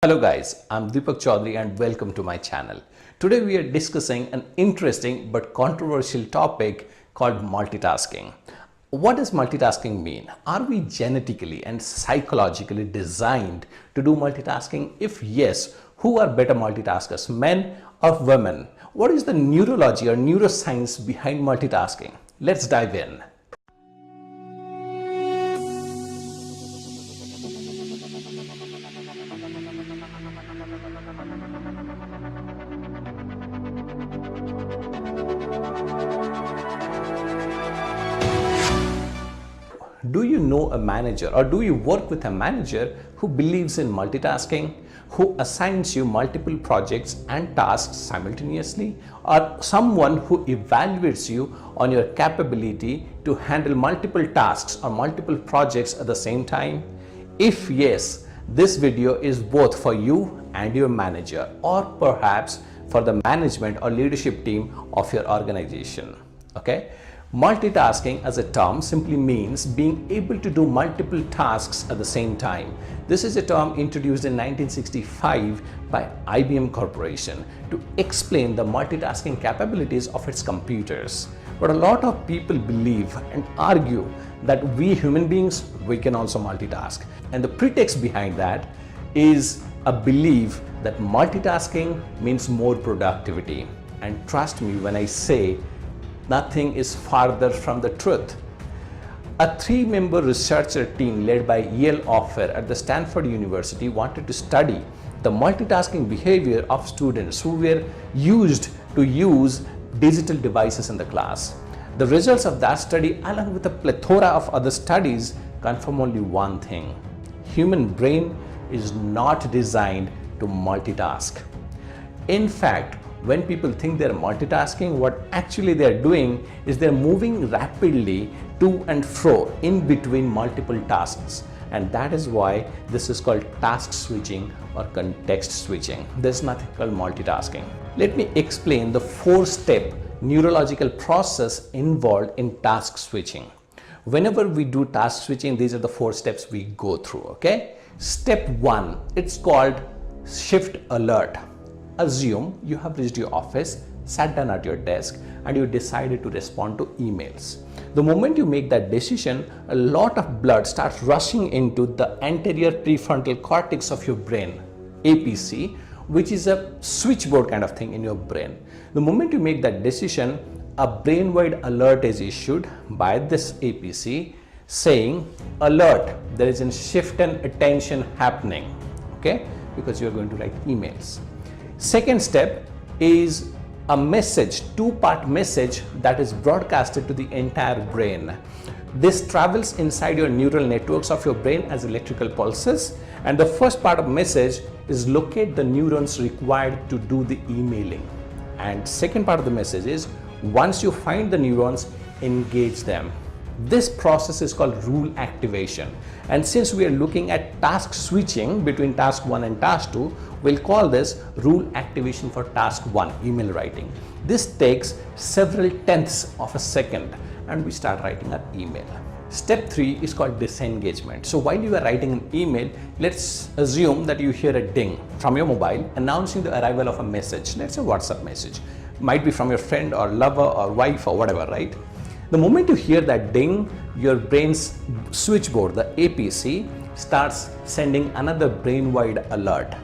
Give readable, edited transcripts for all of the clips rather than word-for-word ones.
Hello guys, I'm Deepak Chaudhury and welcome to my channel. Today we are discussing an interesting but controversial topic called multitasking. What does multitasking mean? Are we genetically and psychologically designed to do multitasking? If yes, who are better multitaskers, men or women? What is the neurology or neuroscience behind multitasking? Let's dive in. Do you know a manager or do you work with a manager who believes in multitasking, who assigns you multiple projects and tasks simultaneously, or someone who evaluates you on your capability to handle multiple tasks or multiple projects at the same time? If yes, this video is both for you and your manager, or perhaps for the management or leadership team of your organization. Okay? Multitasking as a term simply means being able to do multiple tasks at the same time. This is a term introduced in 1965 by IBM Corporation to explain the multitasking capabilities of its computers. But a lot of people believe and argue that we human beings, we can also multitask. And the pretext behind that is a belief that multitasking means more productivity. And trust me when I say nothing is farther from the truth. A three-member researcher team led by Yale Offer at the Stanford University wanted to study the multitasking behavior of students who were used to use digital devices in the class. The results of that study, along with a plethora of other studies, confirm only one thing: human brain is not designed to multitask. In fact, when people think they're multitasking, what actually they're doing is they're moving rapidly to and fro in between multiple tasks. And that is why this is called task switching or context switching. There's nothing called multitasking. Let me explain the four-step neurological process involved in task switching. Whenever we do task switching, these are the four steps we go through, okay? Step one, it's called shift alert. Assume you have reached your office, sat down at your desk, and you decided to respond to emails. The moment you make that decision, a lot of blood starts rushing into the anterior prefrontal cortex of your brain, APC, which is a switchboard kind of thing in your brain. The moment you make that decision, a brain-wide alert is issued by this APC saying, alert, there is a shift in attention happening, okay? Because you're going to write emails. Second step is a message, two-part message that is broadcasted to the entire brain. This travels inside your neural networks of your brain as electrical pulses, and the first part of message is locate the neurons required to do the emailing. And second part of the message is once you find the neurons, engage them. This process is called rule activation. And since we are looking at task switching between task 1 and task 2, we'll call this rule activation for task 1, email writing. This takes several tenths of a second and we start writing our email. Step 3 is called disengagement. So while you are writing an email, let's assume that you hear a ding from your mobile announcing the arrival of a message. Let's say a WhatsApp message. Might be from your friend or lover or wife or whatever, right? The moment you hear that ding, your brain's switchboard, the APC, starts sending another brain-wide alert,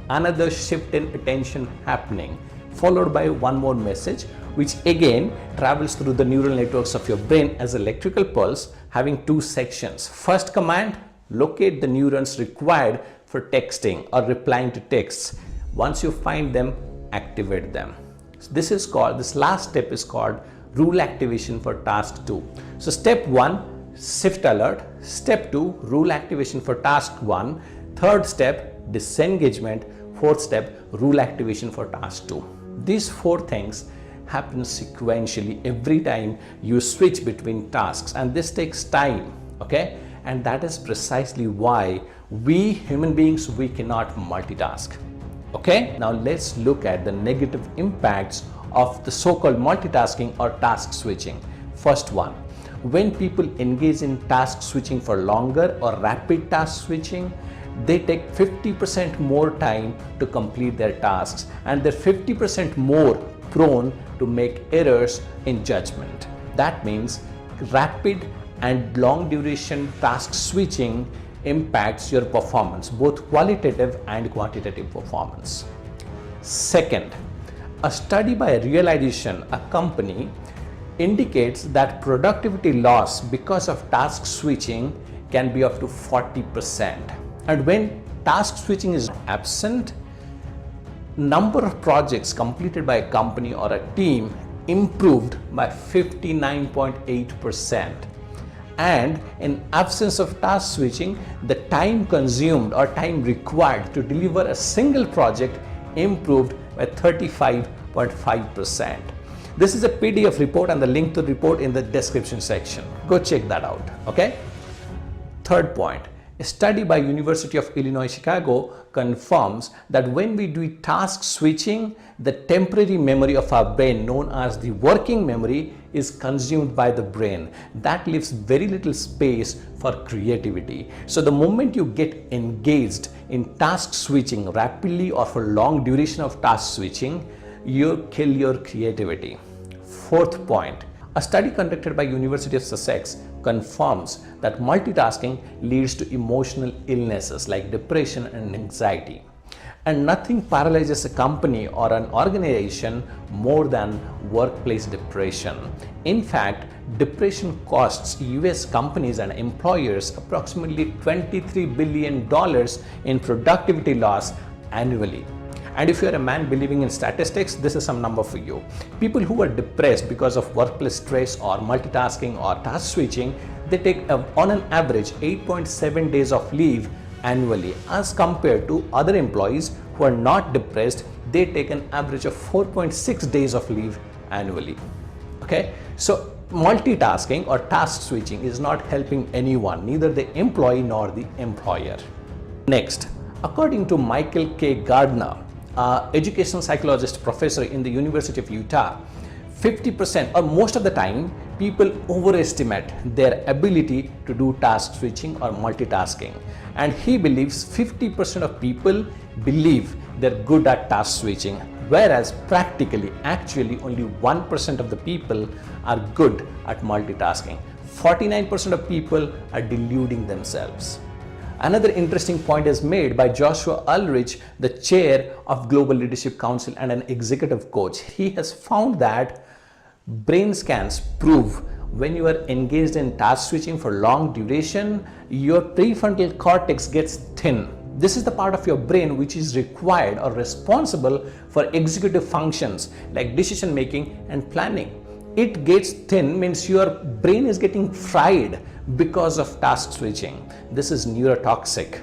another shift in attention happening, followed by one more message, which again travels through the neural networks of your brain as electrical pulse, having two sections. First command, locate the neurons required for texting or replying to texts. Once you find them, activate them. This last step is called rule activation for task 2. So step 1, shift alert. Step 2, rule activation for task 1. Third step, disengagement. Fourth step, rule activation for task 2. These four things happen sequentially every time you switch between tasks, and this takes time, okay? And that is precisely why we human beings, we cannot multitask. Okay, now let's look at the negative impacts of the so-called multitasking or task switching. First one, when people engage in task switching for longer or rapid task switching, they take 50% more time to complete their tasks, and they're 50% more prone to make errors in judgment. That means rapid and long duration task switching impacts your performance, both qualitative and quantitative performance. Second, a study by Realization, a company, indicates that productivity loss because of task switching can be up to 40%. And when task switching is absent, number of projects completed by a company or a team improved by 59.8%. And in absence of task switching, the time consumed or time required to deliver a single project improved by 35.5%. This is a PDF report, and the link to the report in the description section. Go check that out, okay? Third point, a study by University of Illinois Chicago confirms that when we do task switching, the temporary memory of our brain, known as the working memory, is consumed by the brain. That leaves very little space for creativity. So the moment you get engaged in task switching rapidly or for long duration of task switching, you kill your creativity. Fourth point, a study conducted by University of Sussex confirms that multitasking leads to emotional illnesses like depression and anxiety. And nothing paralyzes a company or an organization more than workplace depression. In fact, depression costs US companies and employers approximately $23 billion in productivity loss annually. And if you're a man believing in statistics, this is some number for you. People who are depressed because of workplace stress or multitasking or task switching, they take on an average 8.7 days of leave annually, as compared to other employees who are not depressed. They take an average of 4.6 days of leave annually. Okay, so multitasking or task switching is not helping anyone, neither the employee nor the employer. Next, according to Michael K. Gardner, educational psychologist professor in the University of Utah, 50% or most of the time people overestimate their ability to do task switching or multitasking, and he believes 50% of people believe they're good at task switching, whereas practically actually only 1% of the people are good at multitasking. 49% of people are deluding themselves. Another interesting point is made by Joshua Ulrich, the chair of Global Leadership Council and an executive coach. He has found that brain scans prove when you are engaged in task switching for long duration, your prefrontal cortex gets thin. This is the part of your brain which is required or responsible for executive functions like decision making and planning. It gets thin means your brain is getting fried because of task switching. This is neurotoxic.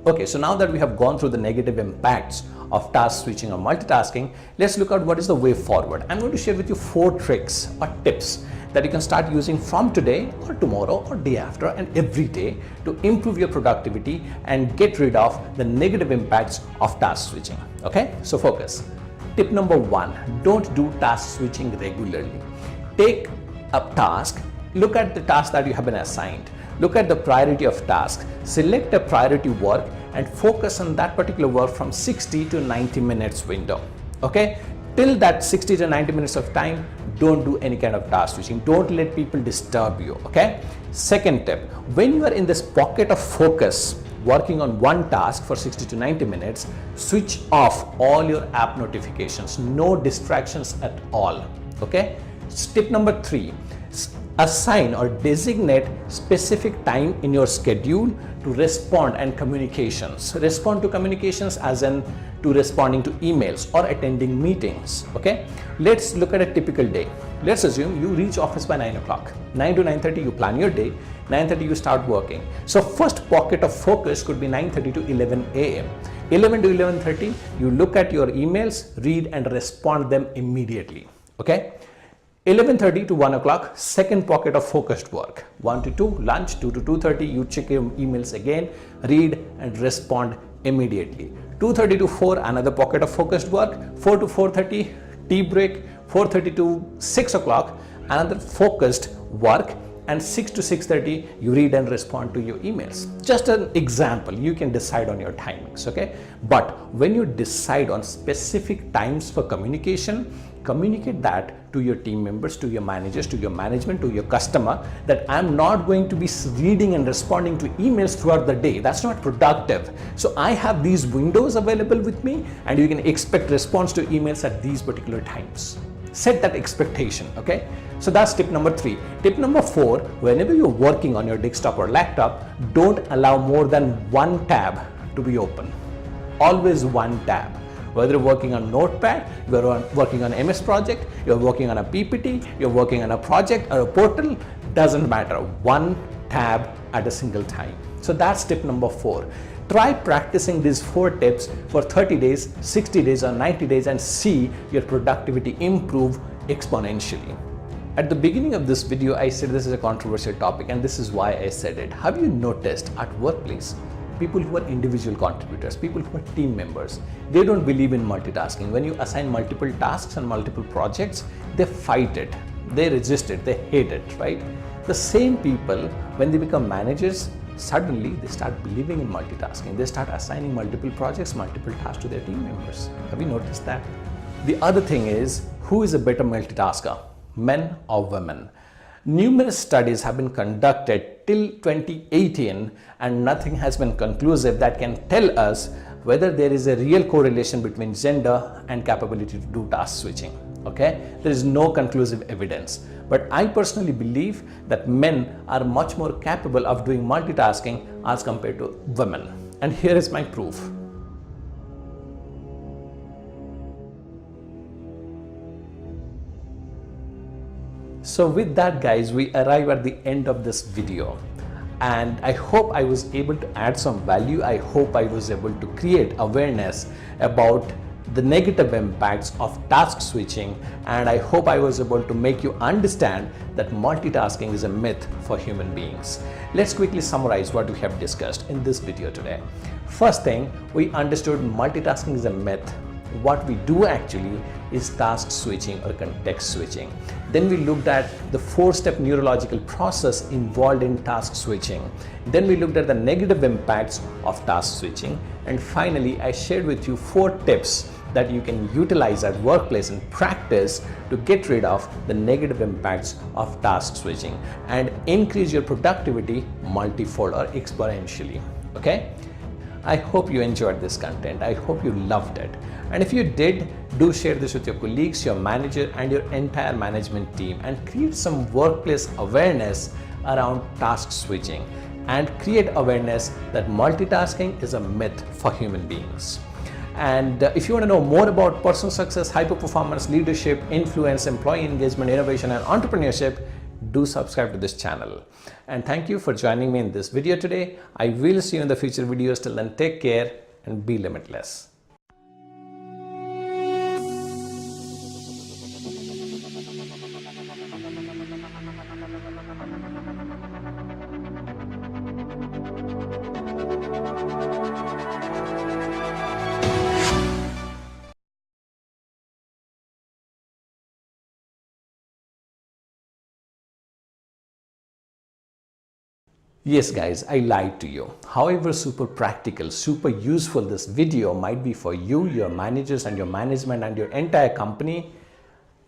Okay, so now that we have gone through the negative impacts of task switching or multitasking, let's look at what is the way forward. I'm going to share with you 4 tricks or tips that you can start using from today or tomorrow or day after and every day to improve your productivity and get rid of the negative impacts of task switching. Okay, so focus. Tip number 1, don't do task switching regularly. Take a task, look at the task that you have been assigned, look at the priority of task, select a priority work and focus on that particular work from 60 to 90 minutes window. Okay, till that 60 to 90 minutes of time, don't do any kind of task switching. Don't let people disturb you. Okay, second tip, when you are in this pocket of focus working on one task for 60 to 90 minutes, switch off all your app notifications, no distractions at all. Okay, tip number 3, assign or designate specific time in your schedule to respond and communications. Respond to communications as in to responding to emails or attending meetings. Okay, let's look at a typical day. Let's assume you reach office by 9 o'clock. 9 to 9:30 you plan your day, 9:30 you start working. So first pocket of focus could be 9:30 to 11 a.m. 11 to 11:30 you look at your emails, read and respond them immediately. Okay, 11:30 to 1 o'clock, second pocket of focused work. 1 to 2, lunch. 2 to 2:30, you check your emails again, read and respond immediately. 2:30 to 4, another pocket of focused work. 4 to 4:30, tea break. 4:30 to 6 o'clock, another focused work. and 6 to 6:30 you read and respond to your emails. Just an example, you can decide on your timings, okay? But when you decide on specific times for communication, communicate that to your team members, to your managers, to your management, to your customer, that I'm not going to be reading and responding to emails throughout the day. That's not productive. So I have these windows available with me, and you can expect response to emails at these particular times. Set that expectation, okay? So that's tip number 3. Tip number 4, whenever you're working on your desktop or laptop, don't allow more than one tab to be open. Always one tab. Whether you're working on Notepad, you're working on MS project, you're working on a PPT, you're working on a project or a portal, doesn't matter. One tab at a single time. So that's tip number 4. Try practicing these 4 tips for 30 days, 60 days or 90 days and see your productivity improve exponentially. At the beginning of this video, I said this is a controversial topic, and this is why I said it. Have you noticed at workplace, people who are individual contributors, people who are team members, they don't believe in multitasking. When you assign multiple tasks and multiple projects, they fight it, they resist it, they hate it, right? The same people, when they become managers, suddenly they start believing in multitasking. They start assigning multiple projects, multiple tasks to their team members. Have you noticed that? The other thing is, who is a better multitasker, men or women? Numerous studies have been conducted till 2018 and nothing has been conclusive that can tell us whether there is a real correlation between gender and capability to do task switching. Okay, there is no conclusive evidence, but I personally believe that men are much more capable of doing multitasking as compared to women, and here is my proof. So with that, guys, we arrive at the end of this video, and I hope I was able to add some value. I hope I was able to create awareness about the negative impacts of task switching, and I hope I was able to make you understand that multitasking is a myth for human beings. Let's quickly summarize what we have discussed in this video today. First thing, we understood multitasking is a myth. What we do actually is task switching or context switching. Then we looked at the 4-step neurological process involved in task switching. Then we looked at the negative impacts of task switching. And finally, I shared with you 4 tips that you can utilize at workplace and practice to get rid of the negative impacts of task switching and increase your productivity multifold or exponentially. Okay? I hope you enjoyed this content. I hope you loved it. And if you did, do share this with your colleagues, your manager, and your entire management team, and create some workplace awareness around task switching and create awareness that multitasking is a myth for human beings. And if you want to know more about personal success, hyper performance, leadership, influence, employee engagement, innovation, and entrepreneurship, do subscribe to this channel. And thank you for joining me in this video today. I will see you in the future videos. Till then, take care and be limitless. Yes guys, I lied to you. However super practical, super useful this video might be for you, your managers and your management and your entire company,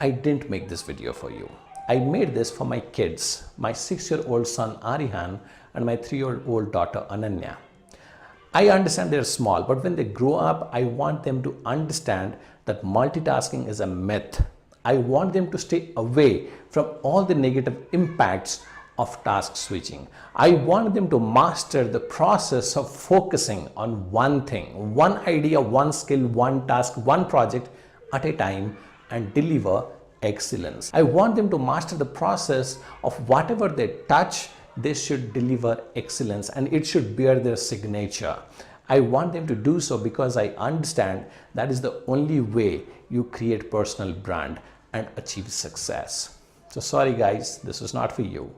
I didn't make this video for you. I made this for my kids, my 6-year-old son Arihan and my 3-year-old daughter Ananya. I understand they're small, but when they grow up, I want them to understand that multitasking is a myth. I want them to stay away from all the negative impacts of task switching. I want them to master the process of focusing on one thing, one idea, one skill, one task, one project at a time and deliver excellence. I want them to master the process of whatever they touch, they should deliver excellence and it should bear their signature. I want them to do so because I understand that is the only way you create personal brand and achieve success. So sorry guys, this is not for you.